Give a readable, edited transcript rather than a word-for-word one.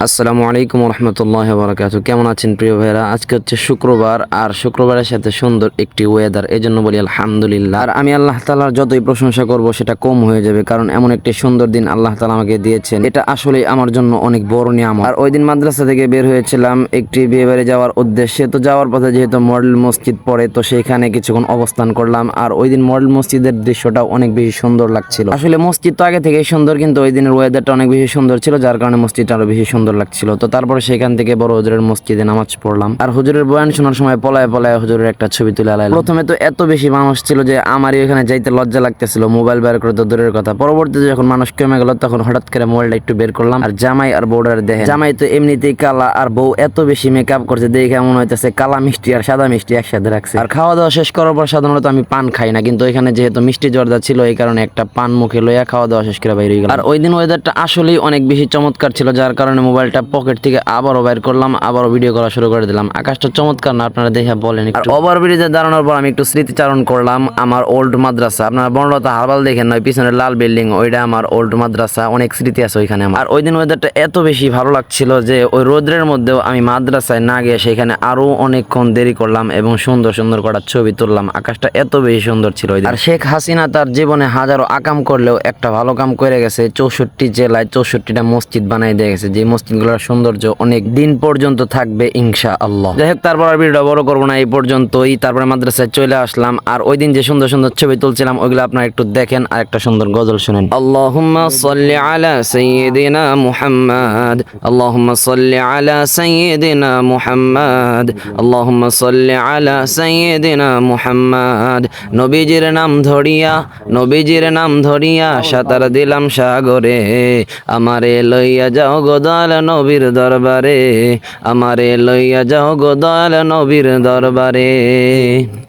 আসসালামু আলাইকুম রহমতুল্লাহ বারাকাতু। কেমন আছেন প্রিয় ভাইরা? আজকে হচ্ছে শুক্রবার, আর শুক্রবারের সাথে সুন্দর একটি ওয়েদার, এই জন্য বলি আলহামদুলিল্লাহ। আর আমি আল্লাহ তাআলার যতই প্রশংসা করব সেটা কম হয়ে যাবে, কারণ এমন একটি সুন্দর দিন আল্লাহ তাআলা আমাকে দিয়েছেন, এটা আসলে আমার জন্য অনেক বড় নিয়ামত। আর ওই দিন মাদ্রাসা থেকে বের হয়েছিলাম একটি বিয়ে বাড়ি যাওয়ার উদ্দেশ্যে। তো যাওয়ার পথে যেহেতু মডেল মসজিদ পড়ে, তো সেখানে কিছুক্ষণ অবস্থান করলাম। আর ওই দিন মডেল মসজিদের দৃশ্যটা অনেক বেশি সুন্দর লাগছিল। আসলে মসজিদ তো আগে থেকেই সুন্দর, কিন্তু ওই দিনের ওয়েদারটা অনেক বেশি সুন্দর ছিল, যার কারণে মসজিদটা আরো বেশি সুন্দর লাগছিল। তো তারপরে সেখান থেকে বড় হুজুরের মসজিদে নামাজ পড়লাম। আর হুজুরের বয়ান শোনার সময় পলায় পলায় হুজুরের একটা ছবি তুলে আলাইলাম। প্রথমে তো এত বেশি মানুষ ছিল যে আমারই ওখানে যাইতে লজ্জা লাগতেছিল, মোবাইল বের করে তো দূরের কথা। পরবর্তীতে যখন মানুষ কমে গেল, তখন হঠাৎ করে মোবাইলটা একটু বের করলাম। আর জামাই আর বউডার দেখে, জামাই তো এমনিতেই কালা, আর বউ এত বেশি মেকআপ করছে দেখে মনে হইতেছে কালা মিষ্টি আর সাদা মিষ্টি একসাথে রাখছে। আর খাওয়া দাওয়া শেষ করার পর সাধারণত আমি পান খাই না, কিন্তু এখানে যেহেতু মিষ্টি জর্দা ছিল, এই কারণে একটা পান মুখে লইয়া খাওয়া দাওয়া শেষ করে বাইরে গেলাম। আর ওই দিন ওয়েদারটা আসলেই অনেক বেশি চমৎকার ছিল, যার কারণে মোবাইলটা পকেট থেকে আবারও বাইর করলাম, আবারও ভিডিও করা শুরু করে দিলাম। আকাশটা চমৎকার না? আপনারা দেখে বলেন। আর ওভারব্রিজে দাঁড়ানোর পর আমি একটু স্মৃতিচারণ করলাম আমার ওল্ড মাদ্রাসা। আপনারা বনলতা হারবাল দেখেন নয়, পিছনে লাল বিল্ডিং, ওইটা আমার ওল্ড মাদ্রাসা। অনেক স্মৃতি আছে ওইখানে আমার। আর ওই দিন ওয়েদারটা এত বেশি ভালো লাগছিল যে ওই রোদ্রের মধ্যেও আমি মাদ্রাসায় না গিয়ে সেখানে আরো অনেকক্ষণ দেরি করলাম এবং সুন্দর সুন্দর কটা ছবি তুললাম। আকাশটা এত বেশি সুন্দর ছিল। আর শেখ হাসিনা তার জীবনে হাজারো আকাম করলেও একটা ভালো কাম করে গেছে। 64 জেলায় 64টা মসজিদ বানাই দিয়ে গেছে, যে মসজিদগুলোর সৌন্দর্য অনেক দিন পর্যন্ত থাকবে ইনশাআল্লাহ। যাই হোক, তারপর আর ভিডিওটা বড় করবো না, এই পর্যন্তই। তারপরে মাদ্রাসায় চলে আসলাম। আর ওই দিন যে সুন্দর সুন্দর ছবি তুলছিলাম, ওইগুলো আপনারা একটু দেখেন আর একটা সুন্দর গজল শুনেন। আল্লাহুম্মা সাল্লি আলা সাইয়্যিদিনা মুহাম্মাদ, আল্লাহুম্মা সাল্লি আলা সাইয়্যিদিনা মুহাম্মাদ, আল্লাহুম্মা সাল্লি আলা সাইয়্যিদিনা মুহাম্মাদ। নবীজির নাম ধরিয়া, নবীজির নাম ধরিয়া সাঁতার দিলাম সাগরে, আমারে লইয়া যাও গো দয়াল নবীর দরবারে, আমারে লইয়া যাও গো দয়াল নবীর দরবারে।